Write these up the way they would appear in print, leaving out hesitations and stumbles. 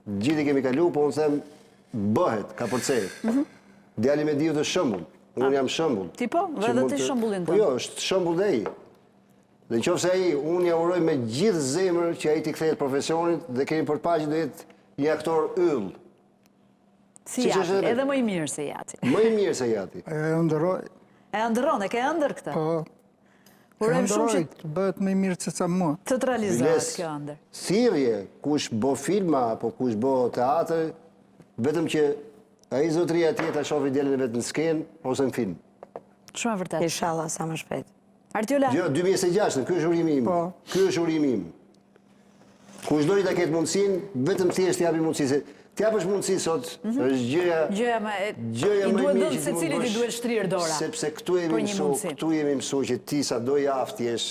Gjithë i kemi kalu, po unë them, bëhet, ka përcejt. Djali me diu të shëmbull. Unë jam shëmbull. Ti po, edhe ti shëmbullin të. Po jo, është shëmbull dhe i. Dhe në qofë se aji, unë ja uroj me gjithë zemër që aji t'i kthehet profesionit dhe kemi përpaqë dhe jetë një aktor yll. Si Jati, edhe më i mirë se Jati. Më i mirë se Jati. E ndëroj. E ndëron, e ke ndër këtë? Po, e ndëroj, bëhet më i mirë se sa mua. Të të realizohet kjo ndër. Thirrje, kush bo filma, apo kush bo teatr, vetëm që ai zotëria tjetër shofi djelën e vetë në skenë ose në film. Shumë e vërtet. Inshallah, sa më shpejt. Artiola. Jo, 2026, ky është urimi im. Ky është urimi im. Kushdo i ta ketë mundësinë, vetëm thjesht japi mundësi. T'japësh mundësi sot, është gjëja më e mirë që se cilit i duhet shtrirë dora. Sepse këtu jemi mësu që ti sa do jaftë jesh.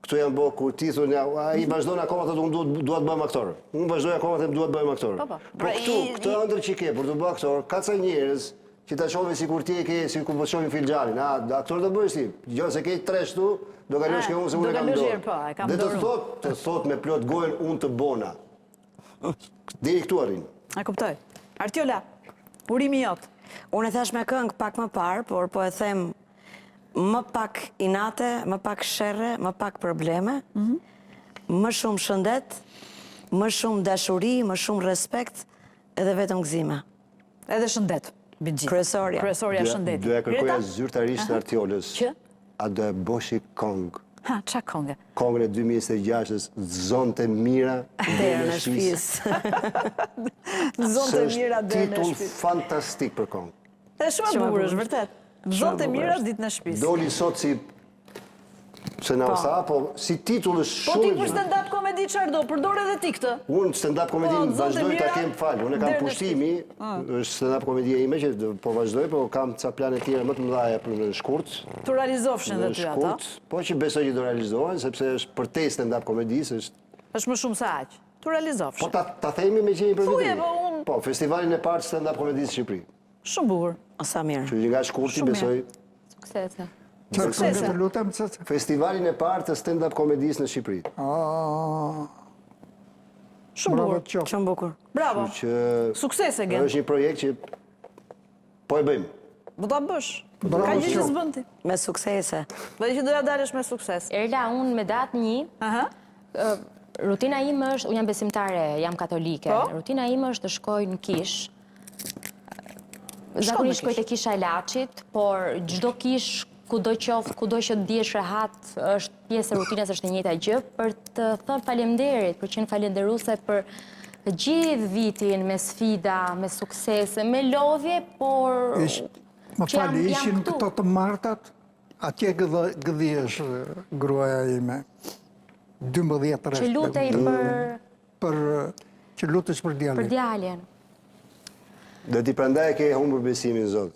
Këtu janë bo kur ti thonë, ai vazhdon akoma të unë duhet bëjmë aktor. Unë vazhdoj akoma të duhet bëjmë aktor. Po këtu, këtë ëndër që ke për të bë aktor, ka ca njerëz që ta shohin sikur ti e ke, si kur po shohin Filxhanin. Aktor do bëhesh ti. Jo se ke 3 shtu, do kalosh ke unë se unë e kam dorë. Dhe të thot me plot gojën unë të bona. Deri këtu arrin. A kuptoj. Artiola, urimi jot. Unë e thash me këngë pak më parë, por po e them më pak inate, më pak sherre, më pak probleme, më shumë shëndet, më shumë dashuri, më shumë respekt, edhe vetëm gëzime. Edhe shëndet. Kryesorja. Kryesorja shëndeti. Do e kërkoja zyrtarisht të Artiolës. Që? A do e boshi kongë. Ha, qa kongë? Kongën e 2026-ës, Zonte Mira Derën e shtëpisë. Zonte Mira Derën e titull shtëpisë. fantastik për kongë. E shumë e bukur është, vërtet. Zonte Mira ditën e shtëpisë. Doli sot si se na tha, po si titull është Po shumë. ti për stand-up komedi çfarë do? Përdor edhe ti këtë. Unë stand-up komedin vazhdoj ta kem fal. Unë kam pushtimi, është stand-up komedia ime që po vazhdoj, po kam ca plane tjera më të mëdha për në shkurt. Tu realizofshin edhe ty ata? Po që besoj që do realizohen, sepse është për te stand-up komedisë, është më shumë se aq. Tu realizofshin. Po ta themi me që jemi për Thuje, vetëm. po unë. Po, festivalin e parë stand-up komedisë në Shqipëri. Shumë bukur. Sa mirë. Që nga shkurti besoj. Suksese. Suksese. Të lutem, Festivalin e parë të stand-up komedisë në Shqipëri. Shumë bukur. Shumë bukur. Bravo. Suksese, Gen. Është një projekt që po e bëjmë. Do ta bësh. Ka gjë që s'bën ti. Me suksese. Dhe që doja dalësh me sukses. Erla, unë me datë 1, rutina ime është, unë jam besimtare, jam katolike. Rutina ime është të shkoj në kish. Zakonisht shkoj të kisha e Laçit, por çdo kish kudo qoftë, kudo që dihesh rehat, është pjesë e rutinës, është e njëjta gjë, për të thënë faleminderit, për qenë falenderuese për gjithë vitin me sfida, me suksese, me lodhje, por më fali, ishin këto të martat, atje gëdhiesh gruaja ime. 12 Që lutej që lutesh për djalin. Për djalin. Dhe ti prandaj ke humbur besimin në Zot.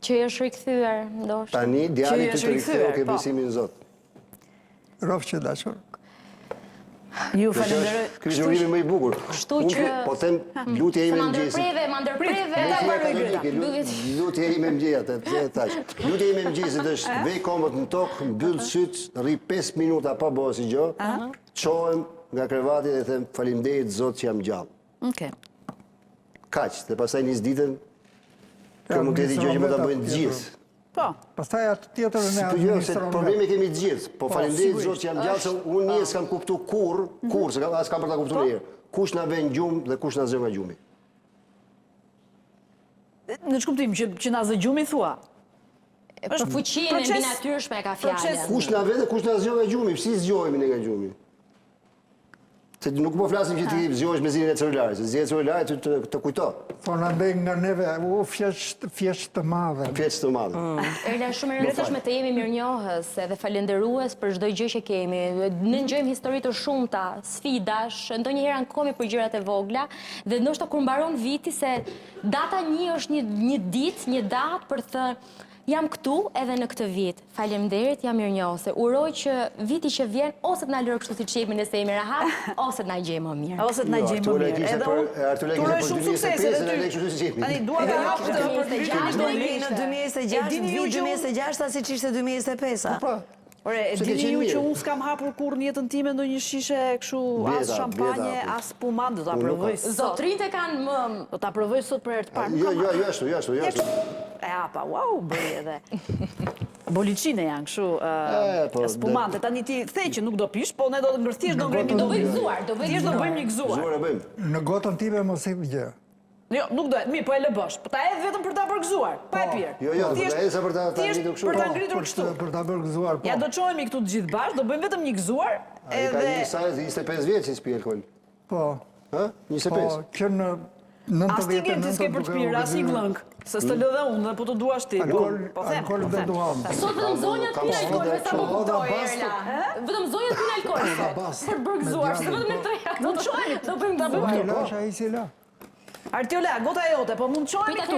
Që është rikthyer, ndoshta. Tani djali të rikthyer ke besimin në Zot. Rofsh që dashur. Ju falenderoj. Ky është urimi më i bukur. Kështu që po them lutja ime mëngjesit. Ma ndërpreve. Lutja ime mëngjesit, thash. Lutja ime mëngjesit është vej kombët në tokë, mbyll syt, rri 5 minuta pa bëu si gjë. Çohem nga krevati dhe them faleminderit Zot që jam gjallë. Okej. Kaq, dhe pastaj nis ditën. Kjo mund të jetë gjë që mund ta bëjnë të gjithë. Po. Pastaj atë tjetër në administron. Problemi kemi të gjithë. Po faleminderit Zot që jam gjallë, se unë nije s'kam kuptuar kurrë, se as kam për ta kuptuar herë. Kush na vën gjumë dhe kush na zë nga gjumi. Në ç'kuptim që na zë gjumi thua? Për fuqinë mbi natyrshme ka fjalën. Kush na vën dhe kush na zë nga gjumi? Si zgjohemi ne nga gjumi? Se nuk po flasim që ti zgjohesh me zërin e celularit, se zëri i celularit të kujto. Po na bën nga neve, fjesht të madhe. Fjesht të madhe. Erla, shumë e rëndësishme të jemi mirënjohës edhe falenderues për çdo gjë që kemi. Ne ngjojmë histori të shumta, sfidash, ndonjëherë ankohemi për gjërat e vogla dhe ndoshta kur mbaron viti se data 1 është një ditë, një datë për të jam këtu edhe në këtë vit. Faleminderit, jam mirënjohëse. Uroj që viti që vjen ose të na lërë kështu siç jemi nëse jemi rehat, ose të na gjejmë më mirë. Ose të na gjejmë më mirë. Edhe unë uroj shumë sukses edhe ty. Tani dua ta hap këtë për 2026, 2026 siç ishte 2025. Po, Ore, e Se ke dini qenë ju që mirë. unë s'kam hapur kur në jetën time ndonjë shishe kështu as Vjeta, shampanje, vjeta, as spumant, do ta Unë nuk provoj kam. sot. Zotrinjtë e kanë më... Do ta provoj sot për herë të parë. Jo, jashtu. E hapa, wow, bëj edhe. Bolicine janë kështu, po, spumante. Tani ti the që nuk do pish, po ne do të ngërthjesht do ngremi Do bëj gëzuar, do bëj Thjesht do gëzuar. bëjmë një gëzuar. Zuar e bëjmë. Në gotën time mos i gjë. Jo, nuk do, mirë, po e lë bësh. Po ta hedh vetëm për ta përgëzuar, pa e pirë. Jo, do ta hedh sa për ta ngritur kështu. Për ta Po, ngritur kështu. Për ta bërë gëzuar, po. Ja do çohemi këtu të gjithë bashkë, do bëjmë vetëm një gëzuar, Ai ka edhe një sa 25 vjeç që spi alkool. Po. Ha? Po, 25. që në 99 as ti gjen ti s'ke për të pirë, as një glëng, se s'të lë dhe unë, dhe po të duash ti. Po them. Alkool dhe duham. Sot vetëm zonjat pinë alkool, me sa po kuptoj, bastu. Erla. Vetëm zonjat pinë alkool sot. bastu. Për të bërë gëzuar, se vetëm ne tre. Mund të çohemi, Do bëjmë Po, gëzuar. lasha i si la. Artiola, gota e jote, po mund të çohemi Pita këtu.